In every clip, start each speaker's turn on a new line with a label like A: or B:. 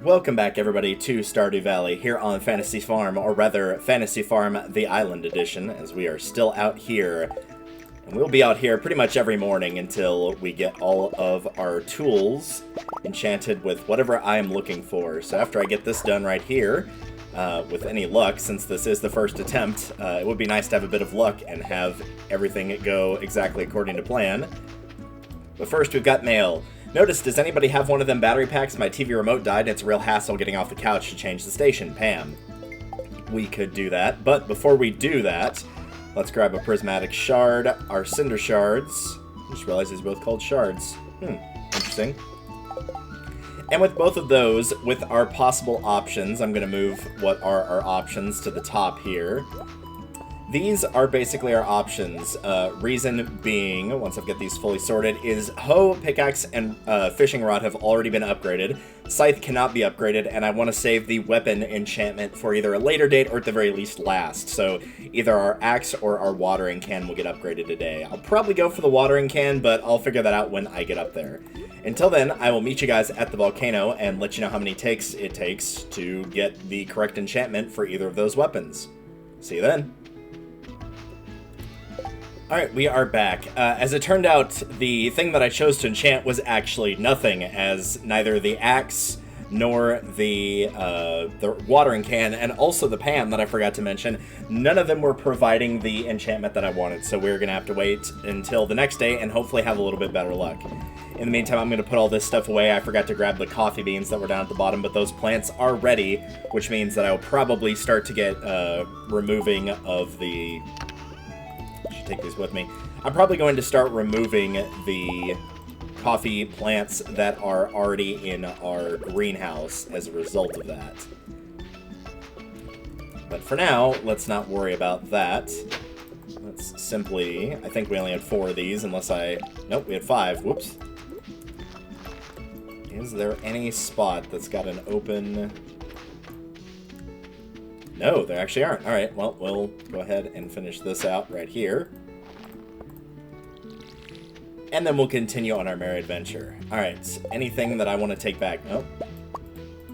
A: Welcome back, everybody, to Stardew Valley here on Fantasy Farm, or rather, Fantasy Farm the Island Edition, as we are still out here. And we'll be out here pretty much every morning until we get all of our tools enchanted with whatever I am looking for. So after I get this done right here, with any luck, since this is the first attempt, it would be nice to have a bit of luck and have everything go exactly according to plan. But first, we've got mail. Notice, does anybody have one of them battery packs? My TV remote died, and it's a real hassle getting off the couch to change the station. Pam. We could do that, but before we do that, let's grab a prismatic shard, our cinder shards. I just realized these are both called shards. Interesting. And with both of those, with our possible options, I'm going to move what are our options to the top here. These are basically our options. Reason being, once I've got these fully sorted, is hoe, pickaxe, and fishing rod have already been upgraded. Scythe cannot be upgraded, and I want to save the weapon enchantment for either a later date or at the very least last. So either our axe or our watering can will get upgraded today. I'll probably go for the watering can, but I'll figure that out when I get up there. Until then, I will meet you guys at the volcano and let you know how many takes it takes to get the correct enchantment for either of those weapons. See you then. Alright, we are back. As it turned out, the thing that I chose to enchant was actually nothing, as neither the axe nor the watering can, and also the pan that I forgot to mention, none of them were providing the enchantment that I wanted, so we're going to have to wait until the next day and hopefully have a little bit better luck. In the meantime, I'm going to put all this stuff away. I forgot to grab the coffee beans that were down at the bottom, but those plants are ready, which means that I will probably start to get removing of the... take these with me. I'm probably going to start removing the coffee plants that are already in our greenhouse as a result of that. But for now, let's not worry about that. Let's simply... I think we only had 4 of these, unless I... Nope, we had 5. Whoops. Is there any spot that's got an open... No, there actually aren't. Alright, well, we'll go ahead and finish this out right here. And then we'll continue on our merry adventure. Alright, anything that I want to take back? Oh,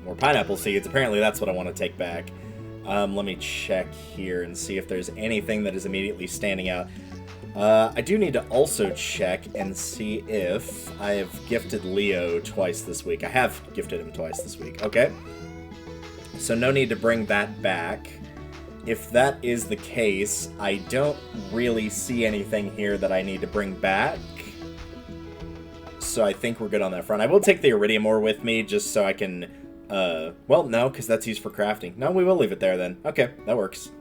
A: more pineapple seeds. Apparently that's what I want to take back. Let me check here and see if there's anything that is immediately standing out. I do need to also check and see if I have gifted Leo twice this week. I have gifted him twice this week. Okay. So no need to bring that back. If that is the case, I don't really see anything here that I need to bring back. So I think we're good on that front. I will take the iridium ore with me just so I can... well, no, because that's used for crafting. No, we will leave it there then. Okay, that works.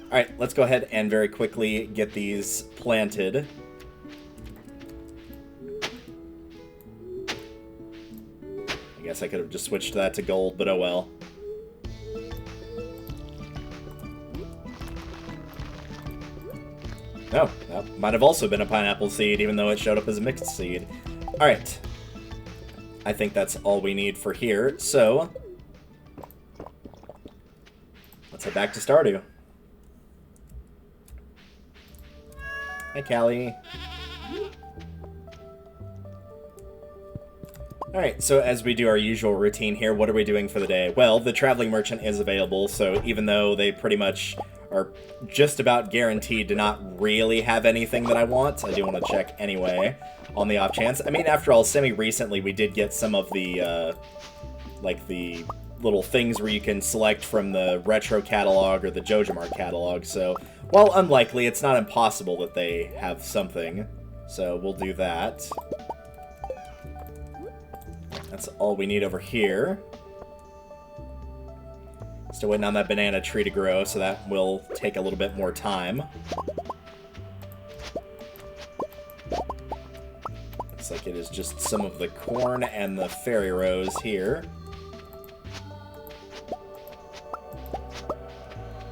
A: Alright, let's go ahead and very quickly get these planted. I guess I could have just switched that to gold, but oh well. No, that might have also been a pineapple seed, even though it showed up as a mixed seed. Alright. I think that's all we need for here, so... let's head back to Stardew. Hi, Callie. Alright, so as we do our usual routine here, what are we doing for the day? Well, the traveling merchant is available, so even though they pretty much are just about guaranteed to not really have anything that I want, I do want to check anyway, on the off chance. I mean, after all, semi-recently we did get some of the, like the little things where you can select from the Retro catalog or the JojaMart catalog, so while unlikely, it's not impossible that they have something, so we'll do that. That's all we need over here. Still waiting on that banana tree to grow, so that will take a little bit more time. Looks like it is just some of the corn and the fairy rose here.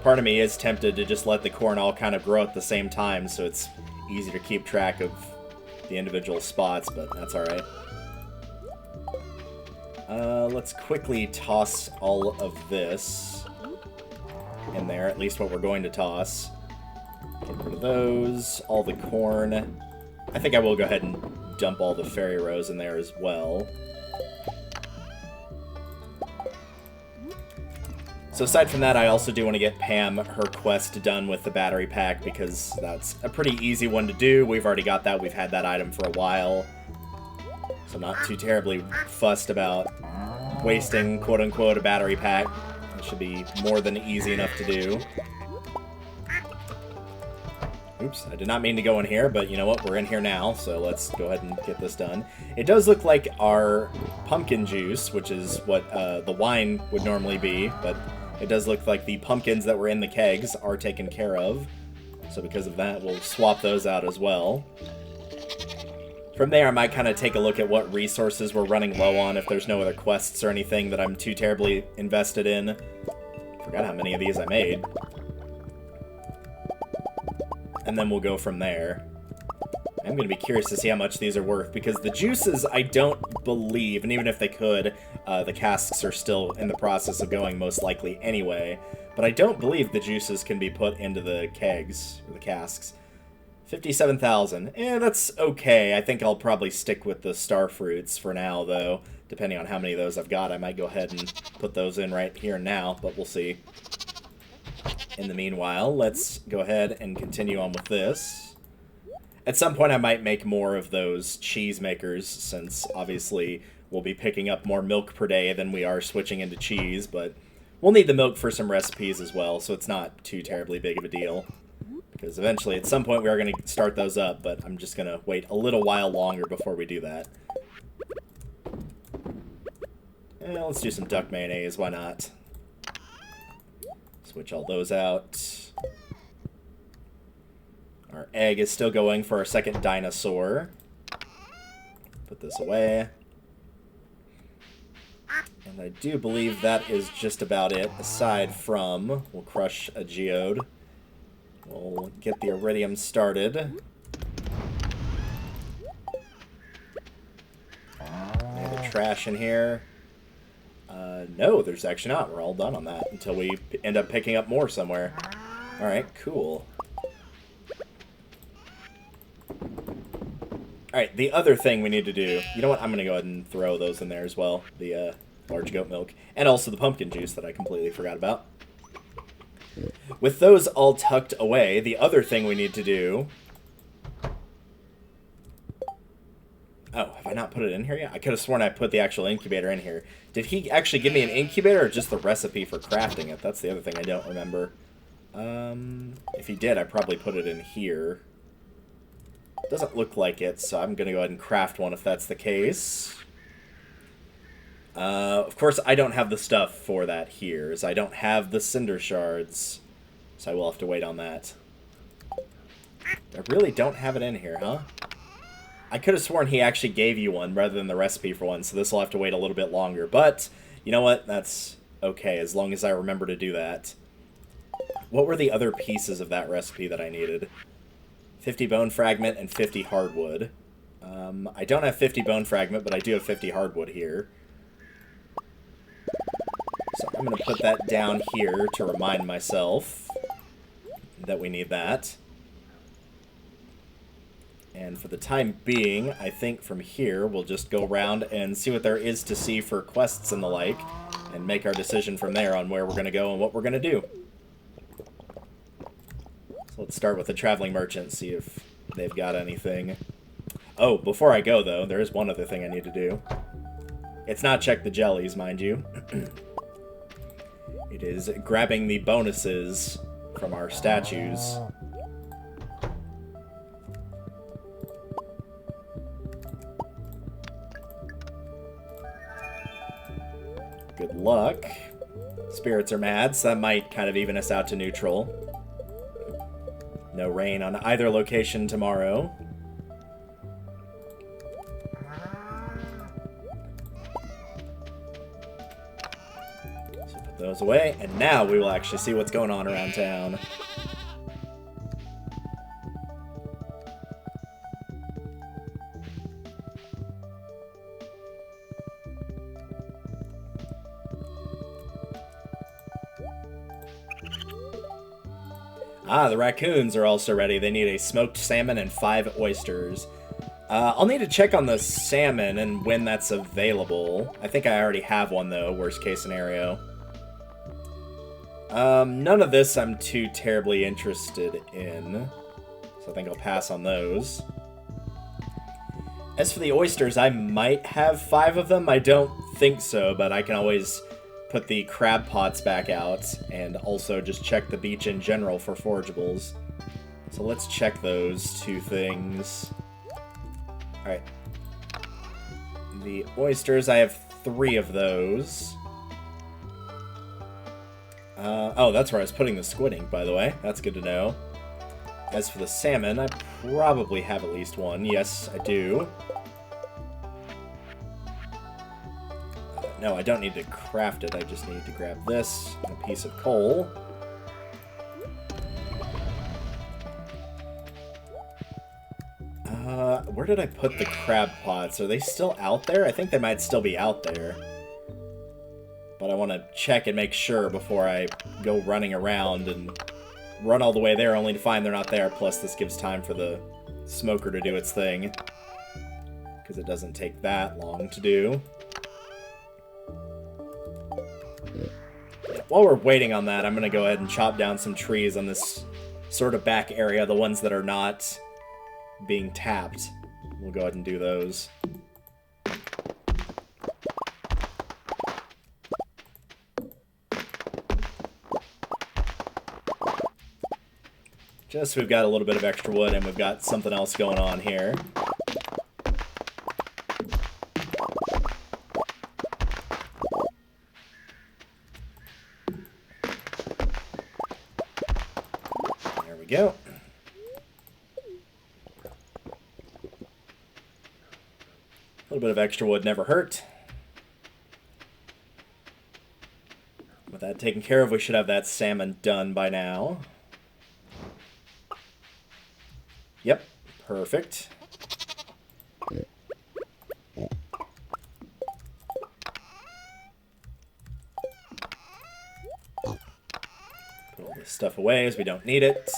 A: Part of me is tempted to just let the corn all kind of grow at the same time, so it's easy to keep track of the individual spots, but that's alright. Let's quickly toss all of this in there, at least what we're going to toss. Get rid of those, all the corn. I think I will go ahead and dump all the fairy rose in there as well. So aside from that, I also do want to get Pam her quest done with the battery pack, because that's a pretty easy one to do. We've already got that. We've had that item for a while. So I'm not too terribly fussed about wasting, quote-unquote, a battery pack. It should be more than easy enough to do. Oops, I did not mean to go in here, but you know what? We're in here now, so let's go ahead and get this done. It does look like our pumpkin juice, which is what the wine would normally be, but it does look like the pumpkins that were in the kegs are taken care of. So because of that, we'll swap those out as well. From there, I might kind of take a look at what resources we're running low on, if there's no other quests or anything that I'm too terribly invested in. Forgot how many of these I made. And then we'll go from there. I'm going to be curious to see how much these are worth, because the juices, I don't believe, and even if they could, the casks are still in the process of going most likely anyway, but I don't believe the juices can be put into the kegs, or the casks. 57,000. That's okay. I think I'll probably stick with the star fruits for now, though. Depending on how many of those I've got, I might go ahead and put those in right here and now, but we'll see. In the meanwhile, let's go ahead and continue on with this. At some point, I might make more of those cheese makers, since obviously we'll be picking up more milk per day than we are switching into cheese, but we'll need the milk for some recipes as well, so it's not too terribly big of a deal. Because eventually, at some point, we are going to start those up, but I'm just going to wait a little while longer before we do that. Let's do some duck mayonnaise, why not? Switch all those out. Our egg is still going for our second dinosaur. Put this away. And I do believe that is just about it, aside from, we'll crush a geode. We'll get the iridium started. Any other trash in here? No, there's actually not. We're all done on that until we end up picking up more somewhere. Alright, cool. Alright, the other thing we need to do... You know what? I'm going to go ahead and throw those in there as well. The large goat milk. And also the pumpkin juice that I completely forgot about. With those all tucked away, the other thing we need to do... Oh, have I not put it in here yet? I could have sworn I put the actual incubator in here. Did he actually give me an incubator or just the recipe for crafting it? That's the other thing I don't remember. If he did, I probably put it in here. Doesn't look like it, so I'm going to go ahead and craft one if that's the case. Of course, I don't have the stuff for that here, as I don't have the cinder shards. So I will have to wait on that. I really don't have it in here, huh? I could have sworn he actually gave you one rather than the recipe for one, so this will have to wait a little bit longer. But, you know what? That's okay, as long as I remember to do that. What were the other pieces of that recipe that I needed? 50 bone fragment and 50 hardwood. I don't have 50 bone fragment, but I do have 50 hardwood here. So I'm going to put that down here to remind myself that we need that. And for the time being, I think from here we'll just go around and see what there is to see for quests and the like, and make our decision from there on where we're going to go and what we're going to do. So let's start with the traveling merchant, see if they've got anything. Oh, before I go, though, there is one other thing I need to do. It's not check the jellies, mind you. It is grabbing the bonuses from our statues. Good luck. Spirits are mad, so that might kind of even us out to neutral. No rain on either location tomorrow. So put those away, and now we will actually see what's going on around town. Ah, the raccoons are also ready. They need a smoked salmon and 5 oysters. I'll need to check on the salmon and when that's available. I think I already have one, though, worst case scenario. None of this I'm too terribly interested in, so I think I'll pass on those. As for the oysters, I might have 5 of them. I don't think so, but I can always put the crab pots back out and also just check the beach in general for forageables. So let's check those 2 things. Alright. The oysters, I have 3 of those. Oh, that's where I was putting the squid ink, by the way. That's good to know. As for the salmon, I probably have at least 1. Yes, I do. No, I don't need to craft it. I just need to grab this and a piece of coal. Where did I put the crab pots? Are they still out there? I think they might still be out there. But I want to check and make sure before I go running around and run all the way there only to find they're not there. Plus, this gives time for the smoker to do its thing, because it doesn't take that long to do. While we're waiting on that, I'm going to go ahead and chop down some trees on this sort of back area, the ones that are not being tapped. We'll go ahead and do those. Just so we've got a little bit of extra wood and we've got something else going on here. There we go. A little bit of extra wood never hurt. With that taken care of, we should have that salmon done by now. Yep, perfect. Put all this stuff away as we don't need it.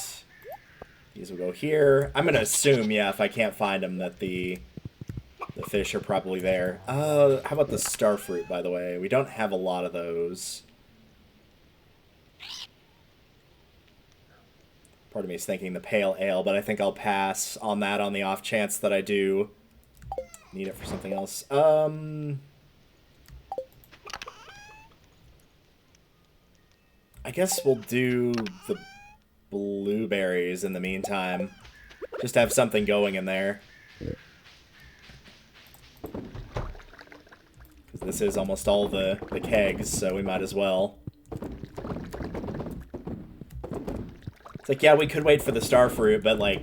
A: These will go here. I'm going to assume, yeah, if I can't find them, that the fish are probably there. How about the starfruit, by the way? We don't have a lot of those. Part of me is thinking the pale ale, but I think I'll pass on that on the off chance that I do need it for something else. I guess we'll do the blueberries in the meantime. Just have something going in there. Because this is almost all the kegs, so we might as well. It's like, yeah, we could wait for the starfruit, but, like,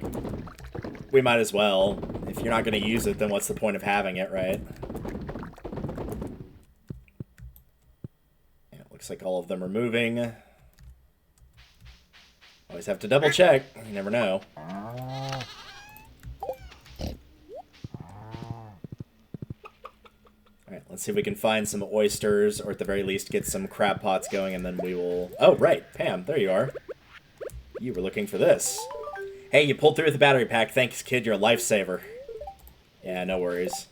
A: we might as well. If you're not going to use it, then what's the point of having it, right? Yeah, it looks like all of them are moving. Always have to double check. You never know. Alright, let's see if we can find some oysters, or at the very least get some crab pots going, and then we will... Oh, right, Pam, there you are. You were looking for this. Hey, you pulled through with the battery pack. Thanks, kid. You're a lifesaver. Yeah, no worries.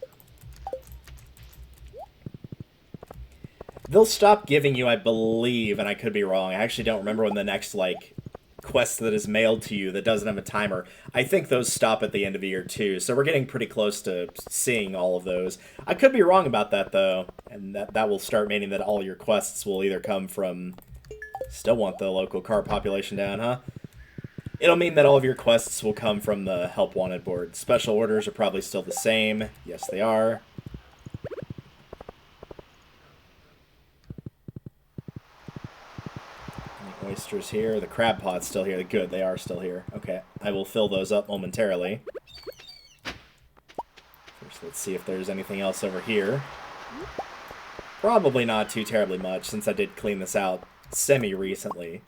A: They'll stop giving you, I believe, and I could be wrong. I actually don't remember when the next, like, quest that is mailed to you that doesn't have a timer. I think those stop at the end of the year, too. So we're getting pretty close to seeing all of those. I could be wrong about that, though. And that will start meaning that all your quests will either come from... Still want the local car population down, huh? It'll mean that all of your quests will come from the Help Wanted board. Special orders are probably still the same. Yes, they are. And the oysters here. The crab pot's still here. Good, they are still here. Okay, I will fill those up momentarily. First, let's see if there's anything else over here. Probably not too terribly much, since I did clean this out semi-recently.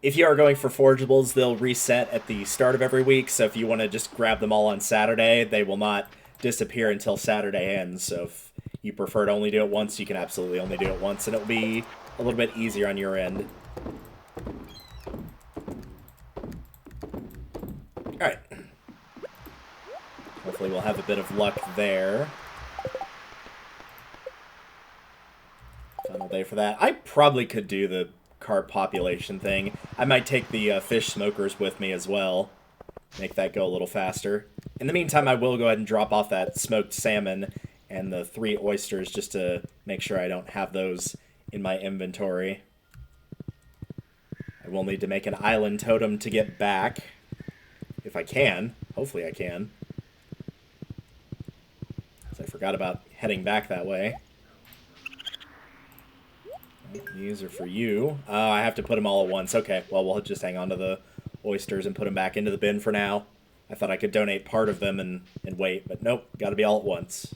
A: If you are going for forageables, they'll reset at the start of every week, so if you want to just grab them all on Saturday, they will not disappear until Saturday ends, so if you prefer to only do it once, you can absolutely only do it once, and it'll be a little bit easier on your end. Alright. Hopefully we'll have a bit of luck there. Final day for that. I probably could do the carp population thing. I might take the fish smokers with me as well. Make that go a little faster. In the meantime, I will go ahead and drop off that smoked salmon and the 3 oysters just to make sure I don't have those in my inventory. I will need to make an island totem to get back. If I can. Hopefully I can. So I forgot about heading back that way. These are for you. I have to put them all at once. Okay, well, we'll just hang on to the oysters and put them back into the bin for now. I thought I could donate part of them and wait, but nope, gotta be all at once.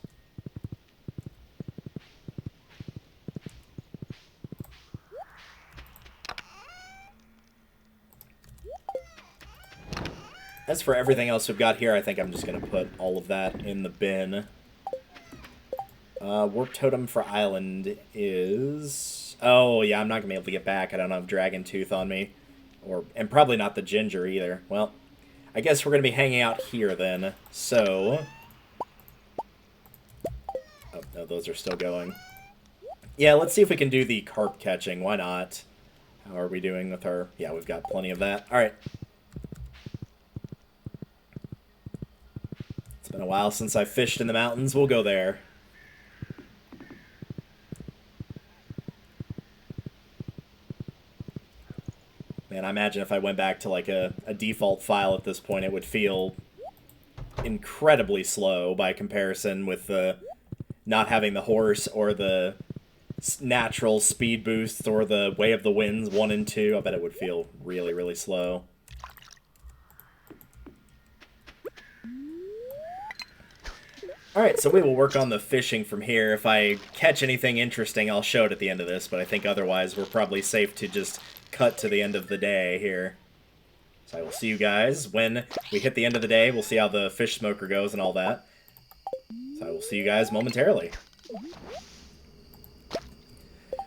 A: As for everything else we've got here, I think I'm just going to put all of that in the bin. Warp totem for island is... Oh, yeah, I'm not going to be able to get back. I don't have Dragon Tooth on me. And probably not the ginger either. Well, I guess we're going to be hanging out here then. So... Oh, no, those are still going. Yeah, let's see if we can do the carp catching. Why not? How are we doing with our... Yeah, we've got plenty of that. All right. It's been a while since I fished in the mountains. We'll go there. Man, I imagine if I went back to like a default file at this point, it would feel incredibly slow by comparison with the not having the horse or the natural speed boosts or the Way of the Winds 1 and 2. I bet it would feel really, really slow. Alright, so we will work on the fishing from here. If I catch anything interesting, I'll show it at the end of this, but I think otherwise we're probably safe to just cut to the end of the day here. So I will see you guys when we hit the end of the day. We'll see how the fish smoker goes and all that. So I will see you guys momentarily.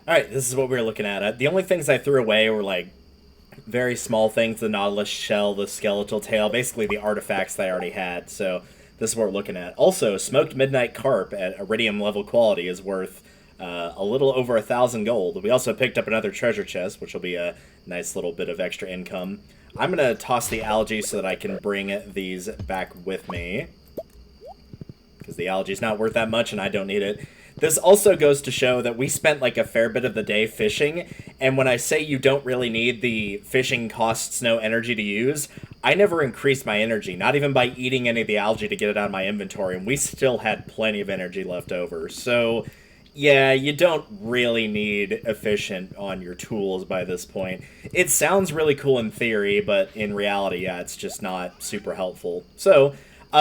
A: Alright, this is what we were looking at. The only things I threw away were like very small things, the nautilus shell, the skeletal tail, basically the artifacts that I already had, so... This is what we're looking at. Also, smoked midnight carp at iridium level quality is worth a little over 1,000 gold. We also picked up another treasure chest, which will be a nice little bit of extra income. I'm going to toss the algae so that I can bring these back with me. Because the algae's not worth that much and I don't need it. This also goes to show that we spent like a fair bit of the day fishing, and when I say you don't really need the fishing costs no energy to use, I never increased my energy, not even by eating any of the algae to get it out of my inventory, and we still had plenty of energy left over. So, yeah, you don't really need efficient on your tools by this point. It sounds really cool in theory, but in reality, yeah, it's just not super helpful. So...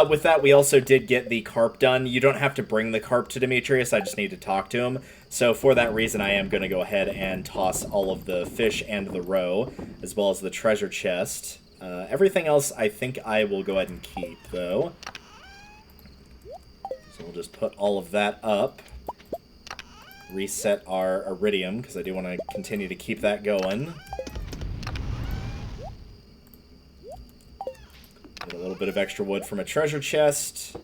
A: with that, we also did get the carp done. You don't have to bring the carp to Demetrius, I just need to talk to him. So for that reason, I am going to go ahead and toss all of the fish and the roe, as well as the treasure chest. Everything else, I think I will go ahead and keep, though. So we'll just put all of that up. Reset our iridium, because I do want to continue to keep that going. Get a little bit of extra wood from a treasure chest,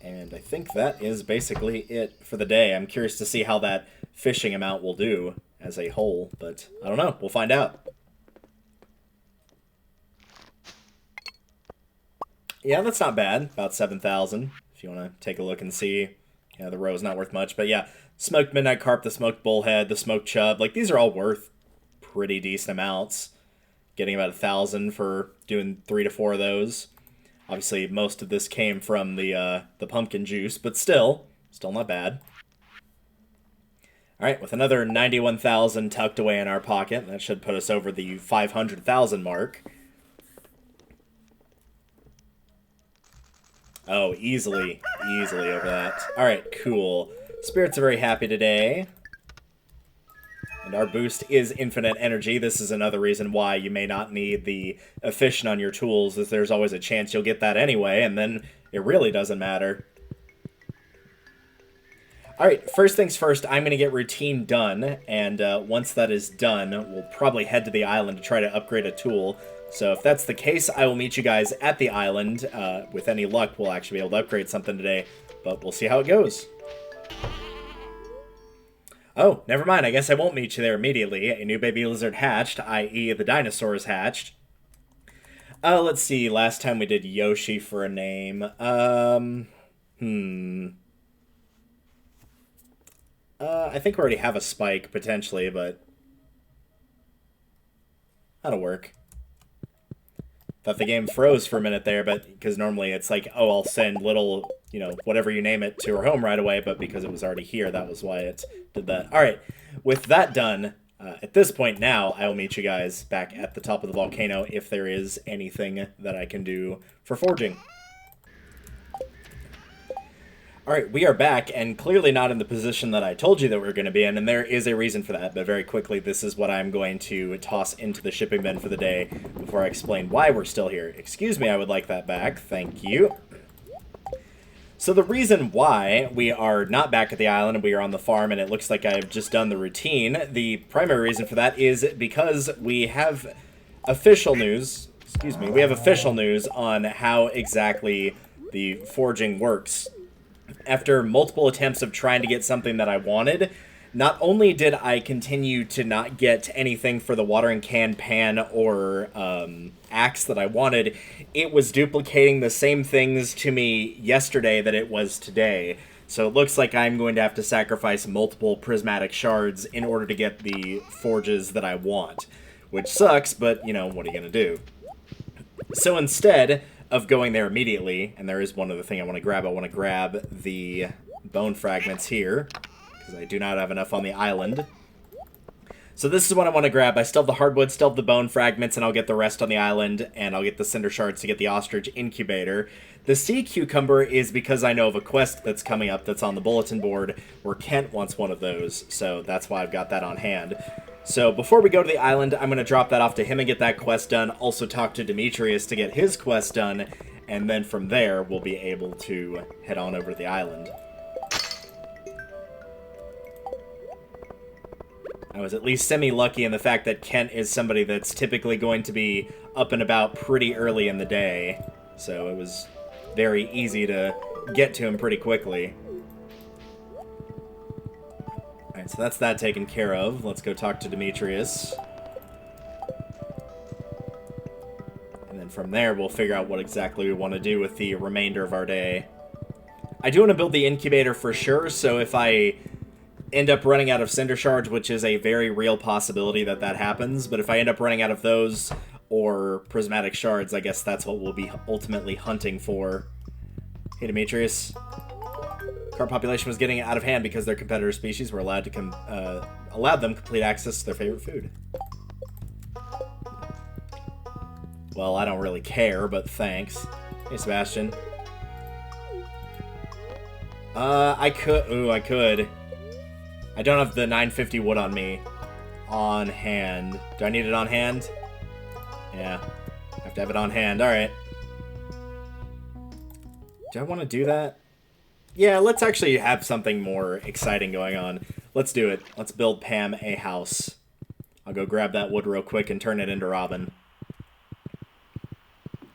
A: and I think that is basically it for the day. I'm curious to see how that fishing amount will do as a whole, but I don't know. We'll find out. Yeah, that's not bad. About 7,000, if you want to take a look and see. Yeah, the roe's not worth much, but yeah. Smoked midnight carp, the smoked bullhead, the smoked chub, like these are all worth pretty decent amounts. Getting about 1,000 for doing 3 to 4 of those. Obviously, most of this came from the pumpkin juice, but still not bad. All right, with another 91,000 tucked away in our pocket, that should put us over the 500,000 mark. Oh, easily over that. All right, cool. Spirits are very happy today. And our boost is infinite energy. This is another reason why you may not need the efficient on your tools, is there's always a chance you'll get that anyway, and then it really doesn't matter. Alright, first things first, I'm going to get routine done, and once that is done, we'll probably head to the island to try to upgrade a tool. So if that's the case, I will meet you guys at the island. With any luck, we'll actually be able to upgrade something today, but we'll see how it goes. Oh, never mind. I guess I won't meet you there immediately. A new baby lizard hatched, i.e. the dinosaurs hatched. Let's see. Last time we did Yoshi for a name. I think we already have a Spike, potentially, but... that'll work. Thought the game froze for a minute there, but because normally it's like, oh, I'll send little, you know, whatever you name it to her home right away, but because it was already here, that was why it did that. All right, with that done, at this point now, I will meet you guys back at the top of the volcano if there is anything that I can do for forging. All right, we are back, and clearly not in the position that I told you that we were going to be in, and there is a reason for that, but very quickly, this is what I'm going to toss into the shipping bin for the day before I explain why we're still here. Excuse me, I would like that back. Thank you. So the reason why we are not back at the island and we are on the farm and it looks like I've just done the routine, the primary reason for that is because we have official news, on how exactly the forging works. After multiple attempts of trying to get something that I wanted, not only did I continue to not get anything for the watering can, pan, or axe that I wanted, it was duplicating the same things to me yesterday that it was today. So it looks like I'm going to have to sacrifice multiple prismatic shards in order to get the forges that I want. Which sucks, but, you know, what are you going to do? So instead of going there immediately, and there is one other thing I want to grab the bone fragments here, because I do not have enough on the island. So this is what I want to grab. I still have the hardwood, still have the bone fragments, and I'll get the rest on the island, and I'll get the cinder shards to get the ostrich incubator. The sea cucumber is because I know of a quest that's coming up that's on the bulletin board where Kent wants one of those, so that's why I've got that on hand. So before we go to the island, I'm going to drop that off to him and get that quest done, also talk to Demetrius to get his quest done, and then from there we'll be able to head on over to the island. I was at least semi-lucky in the fact that Kent is somebody that's typically going to be up and about pretty early in the day, so it was very easy to get to him pretty quickly. Alright, so that's that taken care of. Let's go talk to Demetrius. And then from there, we'll figure out what exactly we want to do with the remainder of our day. I do want to build the incubator for sure, so if I end up running out of cinder shards, which is a very real possibility that that happens, but if I end up running out of those or prismatic shards, I guess that's what we'll be ultimately hunting for. Hey, Demetrius. Carp population was getting out of hand because their competitor species were allowed them complete access to their favorite food. Well, I don't really care, but thanks. Hey, Sebastian. I could. I don't have the 950 wood on me. On hand. Do I need it on hand? Yeah. I have to have it on hand. Alright. Do I want to do that? Yeah, let's actually have something more exciting going on. Let's do it. Let's build Pam a house. I'll go grab that wood real quick and turn it into Robin.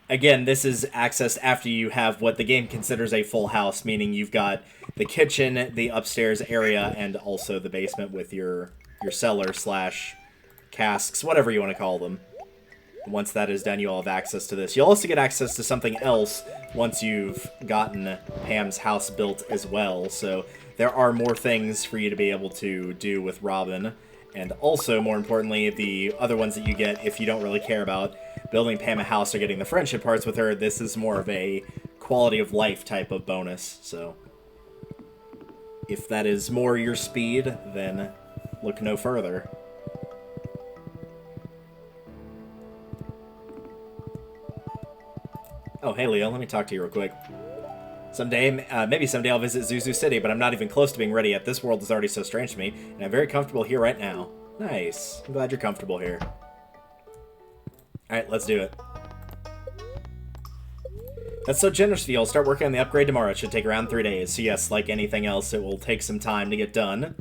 A: Again, this is accessed after you have what the game considers a full house, meaning you've got the kitchen, the upstairs area, and also the basement with your cellar slash casks, whatever you want to call them. Once that is done, you'll have access to this. You'll also get access to something else once you've gotten Pam's house built as well. So there are more things for you to be able to do with Robin. And also, more importantly, the other ones that you get if you don't really care about building Pam a house or getting the friendship parts with her, this is more of a quality of life type of bonus. So if that is more your speed, then look no further. Oh, hey, Leo, let me talk to you real quick. Maybe someday I'll visit Zuzu City, but I'm not even close to being ready yet. This world is already so strange to me, and I'm very comfortable here right now. Nice. I'm glad you're comfortable here. Alright, let's do it. That's so generous of you. I'll start working on the upgrade tomorrow. It should take around 3 days. So yes, like anything else, it will take some time to get done.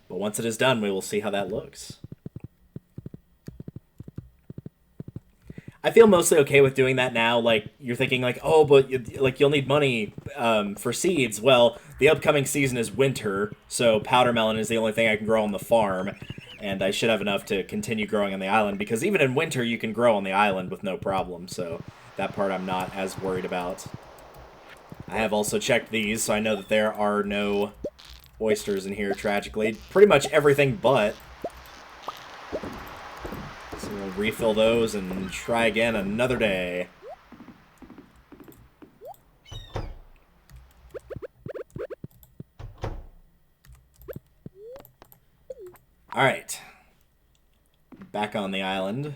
A: But once it is done, we will see how that looks. I feel mostly okay with doing that now. Like, you're thinking, like, oh, but, you'll need money for seeds. Well, the upcoming season is winter, so powder melon is the only thing I can grow on the farm, and I should have enough to continue growing on the island, because even in winter, you can grow on the island with no problem, so that part I'm not as worried about. I have also checked these, so I know that there are no oysters in here, tragically. Pretty much everything but. So we'll refill those and try again another day. Alright. Back on the island.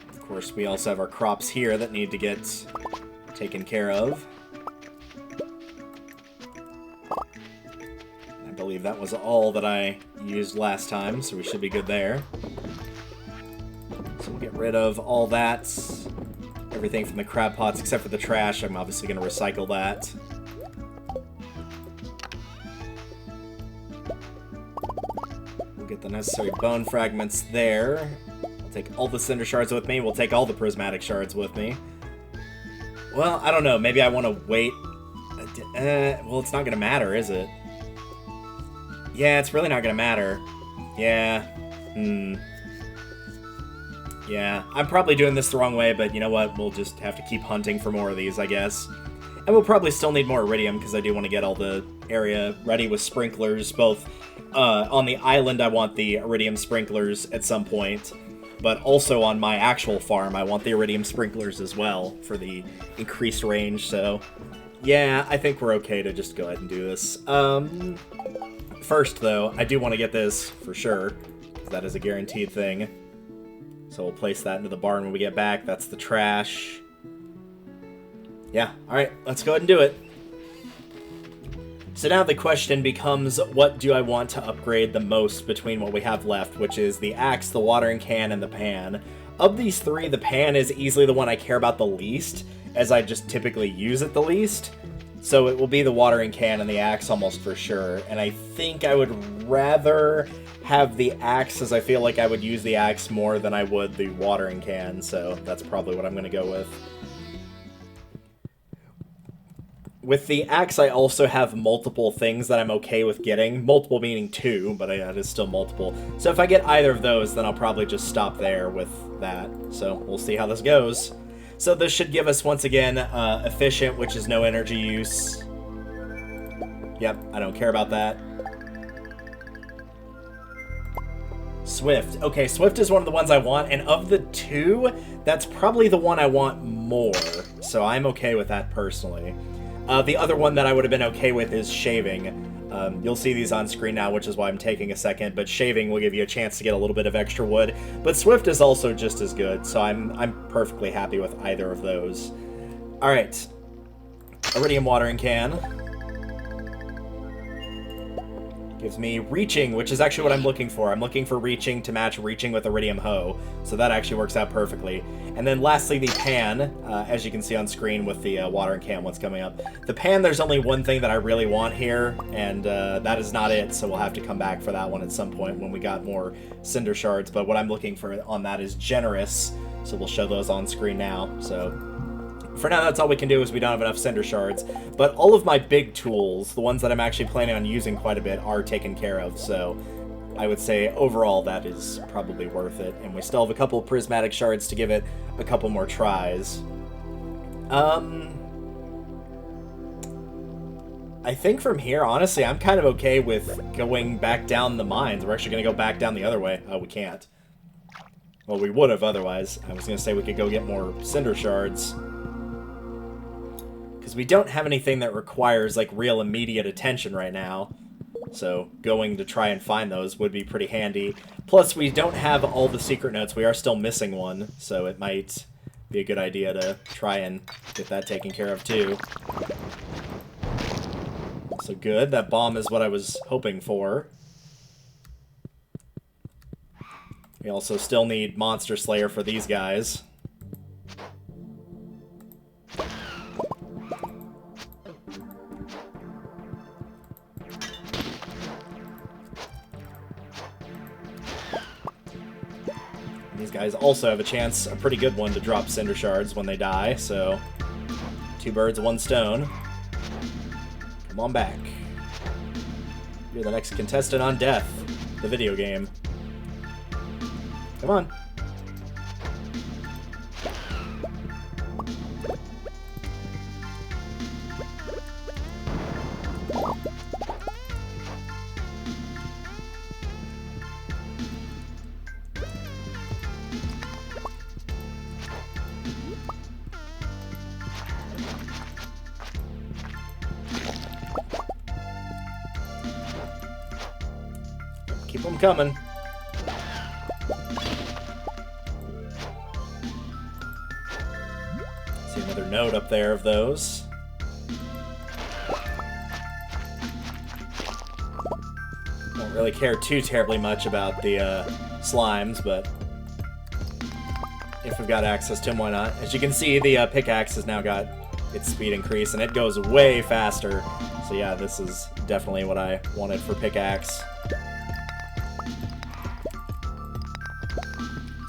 A: Of course, we also have our crops here that need to get taken care of. I believe that was all that I used last time, so we should be good there. So we'll get rid of all that. Everything from the crab pots except for the trash. I'm obviously going to recycle that. We'll get the necessary bone fragments there. I'll take all the cinder shards with me. We'll take all the prismatic shards with me. Well, I don't know. Maybe I want to wait. Well, it's not going to matter, is it? Yeah, it's really not going to matter. Yeah. Yeah, I'm probably doing this the wrong way, but you know what? We'll just have to keep hunting for more of these, I guess. And we'll probably still need more iridium, because I do want to get all the area ready with sprinklers. Both on the island, I want the iridium sprinklers at some point. But also on my actual farm, I want the iridium sprinklers as well for the increased range. So, yeah, I think we're okay to just go ahead and do this. First, though, I do want to get this for sure, because that is a guaranteed thing. So we'll place that into the barn when we get back. That's the trash. Yeah, alright, let's go ahead and do it. So now the question becomes, what do I want to upgrade the most between what we have left, which is the axe, the watering can, and the pan. Of these three, the pan is easily the one I care about the least, as I just typically use it the least. So it will be the watering can and the axe almost for sure. And I think I would rather have the axe, as I feel like I would use the axe more than I would the watering can. So that's probably what I'm going to go with. With the axe, I also have multiple things that I'm okay with getting. Multiple meaning 2, but it is still multiple. So if I get either of those, then I'll probably just stop there with that. So we'll see how this goes. So this should give us, once again, efficient, which is no energy use. Yep, I don't care about that. Swift. Okay, Swift is one of the ones I want, and of the two, that's probably the one I want more. So I'm okay with that personally. The other one that I would have been okay with is shaving. You'll see these on screen now, which is why I'm taking a second, but shaving will give you a chance to get a little bit of extra wood. But Swift is also just as good, so I'm perfectly happy with either of those. Alright. Iridium watering can. Gives me reaching, which is actually what I'm looking for. I'm looking for reaching to match reaching with iridium hoe, so that actually works out perfectly. And then lastly, the pan, as you can see on screen with the watering can, what's coming up. The pan, there's only one thing that I really want here, and that is not it, so we'll have to come back for that one at some point when we got more cinder shards. But what I'm looking for on that is generous, so we'll show those on screen now. So for now, that's all we can do, is we don't have enough cinder shards. But all of my big tools, the ones that I'm actually planning on using quite a bit, are taken care of. So I would say overall that is probably worth it. And we still have a couple of prismatic shards to give it a couple more tries. I think from here, honestly, I'm kind of okay with going back down the mines. We're actually going to go back down the other way. Oh, we can't. Well, we would have otherwise. I was going to say we could go get more cinder shards. Because we don't have anything that requires, like, real immediate attention right now. So going to try and find those would be pretty handy. Plus, we don't have all the secret notes. We are still missing one, so it might be a good idea to try and get that taken care of, too. So good. That bomb is what I was hoping for. We also still need Monster Slayer for these guys. guys also have a chance, a pretty good one, to drop cinder shards when they die, so 2 birds, 1 stone. Come on back. You're the next contestant on Death, the video game. Come on. Keep them coming. See another node up there of those. Don't really care too terribly much about the slimes, but if we've got access to them, why not? As you can see, the pickaxe has now got its speed increase, and it goes way faster. So yeah, this is definitely what I wanted for pickaxe.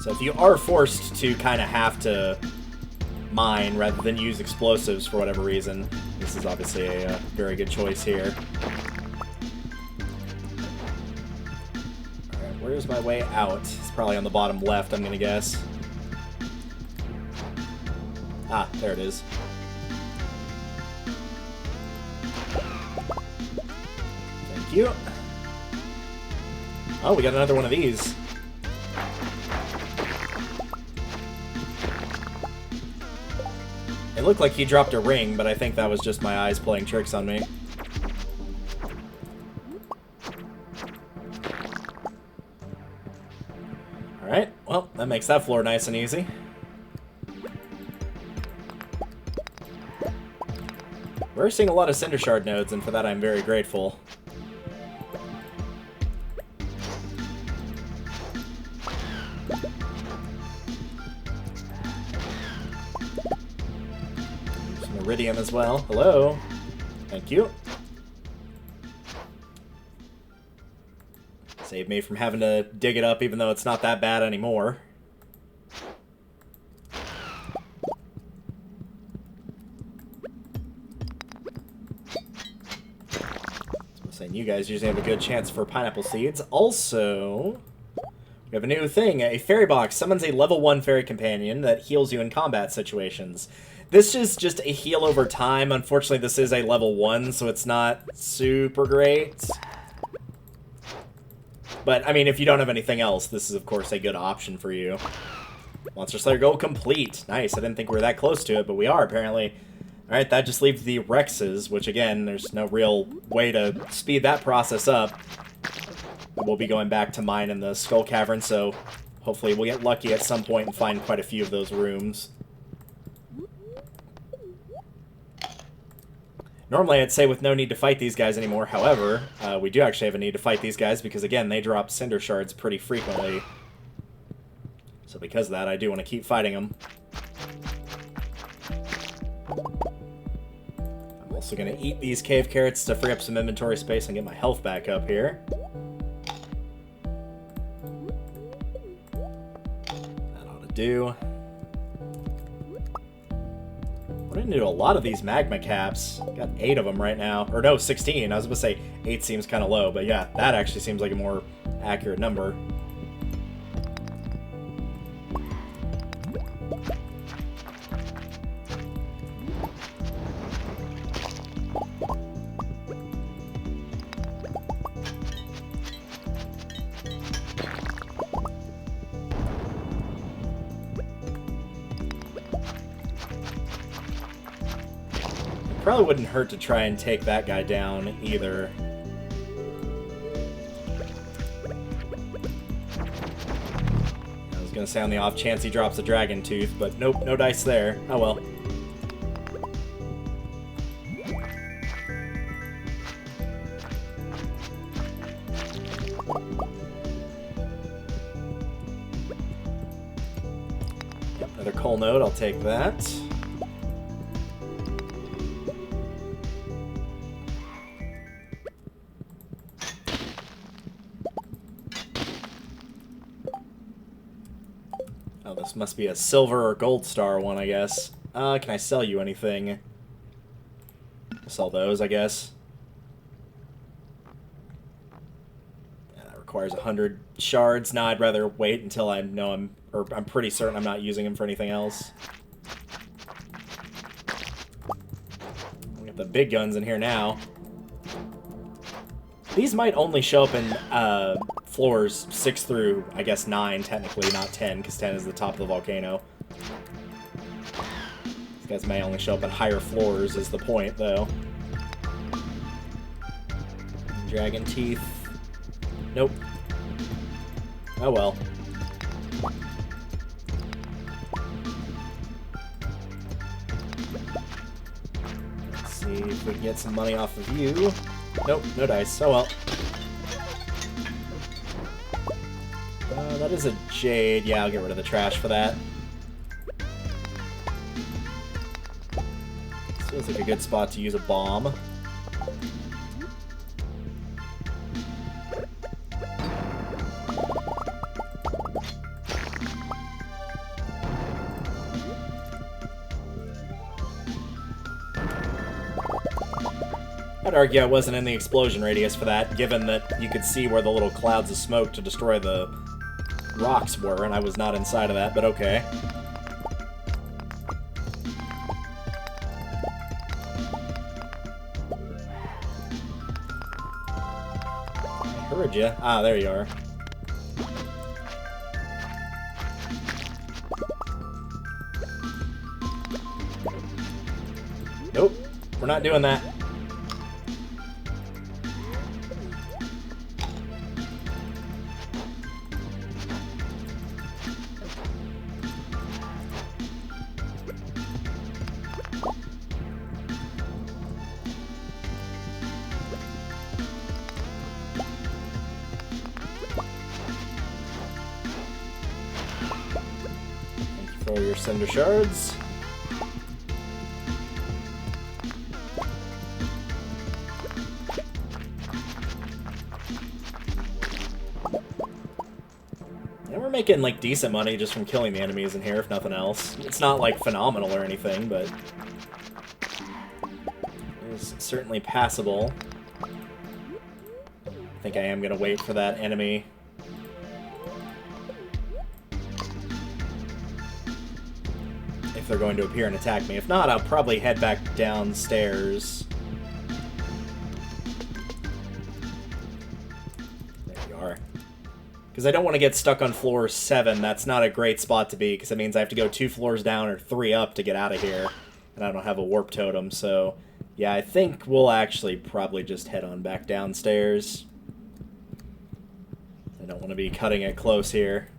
A: So if you are forced to kind of have to mine rather than use explosives for whatever reason, this is obviously a very good choice here. Alright, where's my way out? It's probably on the bottom left, I'm gonna guess. Ah, there it is. Thank you. Oh, we got another one of these. It looked like he dropped a ring, but I think that was just my eyes playing tricks on me. Alright, well, that makes that floor nice and easy. We're seeing a lot of Cinder Shard nodes, and for that I'm very grateful. Some Iridium as well. Hello. Thank you. Save me from having to dig it up, even though it's not that bad anymore. Saying you guys usually have a good chance for pineapple seeds. Also, we have a new thing. A fairy box summons a level 1 fairy companion that heals you in combat situations. This is just a heal over time. Unfortunately, this is a level 1, so it's not super great. But, I mean, if you don't have anything else, this is, of course, a good option for you. Monster Slayer goal complete. Nice. I didn't think we were that close to it, but we are, apparently. Alright, that just leaves the Rexes, which, again, there's no real way to speed that process up. We'll be going back to mine in the Skull Cavern, so hopefully we'll get lucky at some point and find quite a few of those rooms. Normally, I'd say with no need to fight these guys anymore. However, we do actually have a need to fight these guys because, again, they drop Cinder Shards pretty frequently. So because of that, I do want to keep fighting them. I'm also going to eat these cave carrots to free up some inventory space and get my health back up here. That ought to do. We're into a lot of these magma caps. Got 8 of them right now. Or no, 16. I was going to say 8 seems kind of low, but yeah, that actually seems like a more accurate number. Probably wouldn't hurt to try and take that guy down either. I was gonna say on the off chance he drops a dragon tooth, but nope, no dice there. Oh well. Yep, another coal node, I'll take that. This must be a silver or gold star one, I guess. Can I sell you anything? Sell those, I guess. Yeah, that requires 100 shards. Nah, I'd rather wait until I know I'm pretty certain I'm not using them for anything else. We got the big guns in here now. These might only show up in floors 6 through, I guess, 9, technically, not 10, because 10 is the top of the volcano. These guys may only show up in higher floors, is the point, though. Dragon teeth. Nope. Oh well. Let's see if we can get some money off of you. Nope, no dice. Oh well. That is a jade. Yeah, I'll get rid of the trash for that. This feels like a good spot to use a bomb. I'd argue I wasn't in the explosion radius for that, given that you could see where the little clouds of smoke to destroy the rocks were, and I was not inside of that, but okay. I heard you. Ah, there you are. Nope, we're not doing that. For your cinder shards. And we're making, like, decent money just from killing the enemies in here, if nothing else. It's not, like, phenomenal or anything, but it's certainly passable. I think I am gonna wait for that enemy. If they're going to appear and attack me. If not, I'll probably head back downstairs. There you are. Because I don't want to get stuck on floor 7. That's not a great spot to be, because it means I have to go 2 floors down or 3 up to get out of here. And I don't have a warp totem, so yeah, I think we'll actually probably just head on back downstairs. I don't want to be cutting it close here.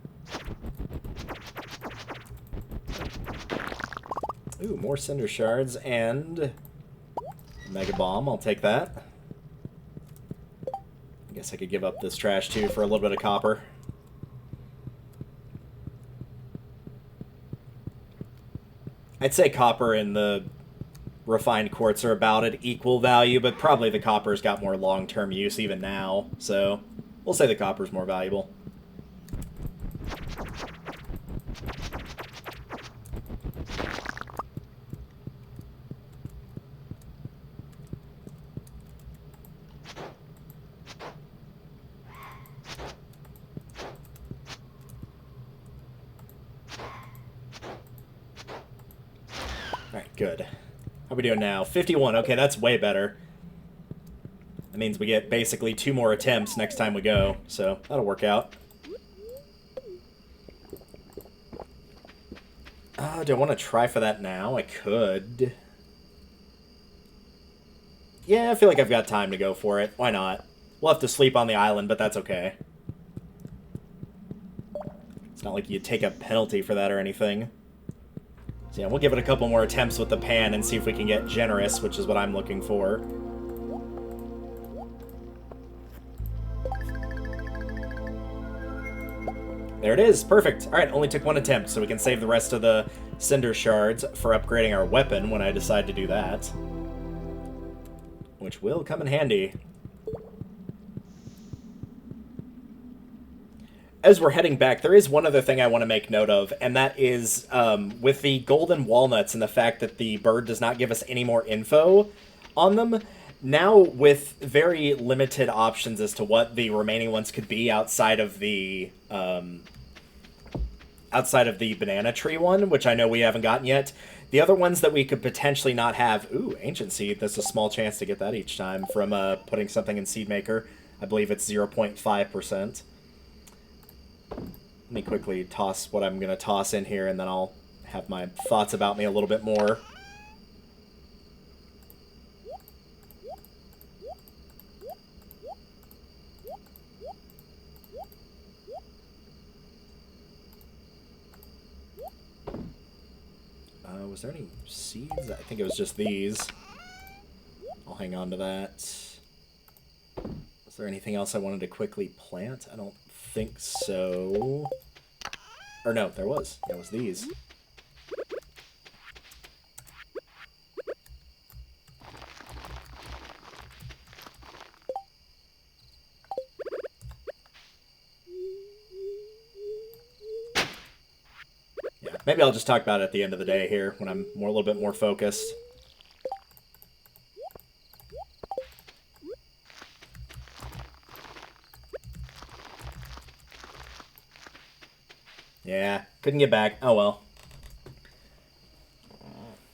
A: Ooh, more cinder shards and mega bomb. I'll take that. I guess I could give up this trash too for a little bit of copper. I'd say copper and the refined quartz are about at equal value, but probably the copper's got more long-term use even now, so we'll say the copper's more valuable. Alright, good. How we doing now? 51. Okay, that's way better. That means we get basically 2 more attempts next time we go, so that'll work out. Do I want to try for that now? I could. Yeah, I feel like I've got time to go for it. Why not? We'll have to sleep on the island, but that's okay. It's not like you take a penalty for that or anything. So yeah, we'll give it a couple more attempts with the pan and see if we can get generous, which is what I'm looking for. There it is. Perfect. Alright, only took 1 attempt, so we can save the rest of the cinder shards for upgrading our weapon when I decide to do that. Which will come in handy. as we're heading back, there is one other thing I want to make note of, and that is with the golden walnuts and the fact that the bird does not give us any more info on them. Now, with very limited options as to what the remaining ones could be outside of the banana tree one, which I know we haven't gotten yet, the other ones that we could potentially not have... Ooh, Ancient Seed. There's a small chance to get that each time from putting something in Seed Maker. I believe it's 0.5%. Let me quickly toss what I'm going to toss in here, and then I'll have my thoughts about me a little bit more. Was there any seeds? I think it was just these. I'll hang on to that. Was there anything else I wanted to quickly plant? I don't think so. Or no, there was. It was these. Maybe I'll just talk about it at the end of the day here, when I'm a little bit more focused. Yeah, couldn't get back. Oh well.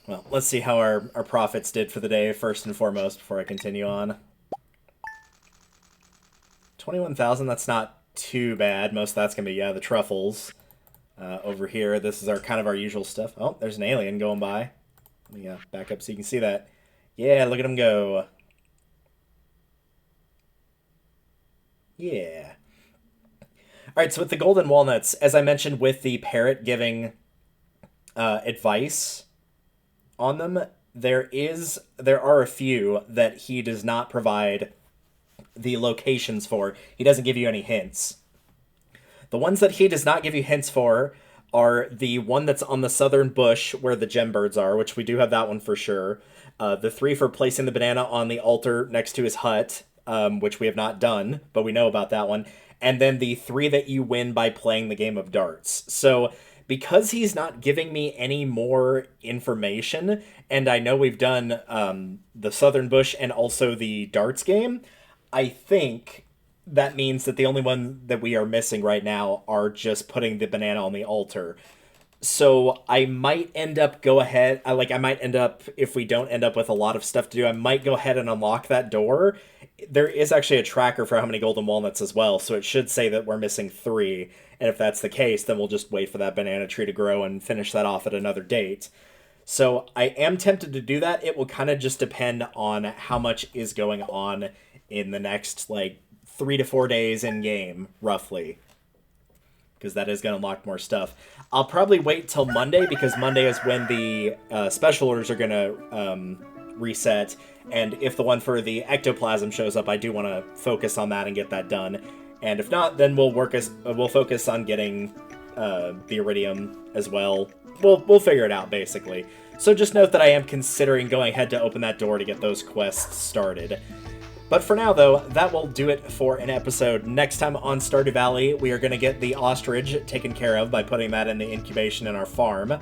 A: Well, let's see how our profits did for the day, first and foremost, before I continue on. 21,000, that's not too bad. Most of that's going to be, yeah, the truffles. Over here, this is kind of our usual stuff. Oh, there's an alien going by. Let me back up so you can see that. Yeah, look at him go. Yeah. Alright, so with the golden walnuts, as I mentioned with the parrot giving advice on them, there are a few that he does not provide the locations for. He doesn't give you any hints. The ones that he does not give you hints for are the one that's on the southern bush where the gem birds are, which we do have that one for sure. The 3 for placing the banana on the altar next to his hut, which we have not done, but we know about that one. And then the 3 that you win by playing the game of darts. So because he's not giving me any more information, and I know we've done the southern bush and also the darts game, I think that means that the only one that we are missing right now are just putting the banana on the altar. So I might end up if we don't end up with a lot of stuff to do, I might go ahead and unlock that door. There is actually a tracker for how many golden walnuts as well, so it should say that we're missing 3. And if that's the case, then we'll just wait for that banana tree to grow and finish that off at another date. So I am tempted to do that. It will kind of just depend on how much is going on in the next, 3 to 4 days in game, roughly, because that is going to unlock more stuff. I'll probably wait till Monday, because Monday is when the special orders are going to reset, and if the one for the ectoplasm shows up, I do want to focus on that and get that done. And if not, then we'll focus on getting the iridium as well. We'll figure it out, basically. So just note that I am considering going ahead to open that door to get those quests started. But for now, though, that will do it for an episode. Next time on Stardew Valley, we are going to get the ostrich taken care of by putting that in the incubation in our farm.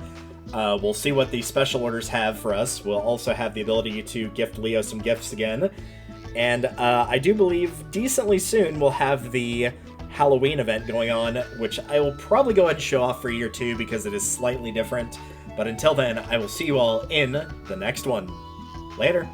A: We'll see what the special orders have for us. We'll also have the ability to gift Leo some gifts again. And I do believe decently soon we'll have the Halloween event going on, which I will probably go ahead and show off for year 2 because it is slightly different. But until then, I will see you all in the next one. Later.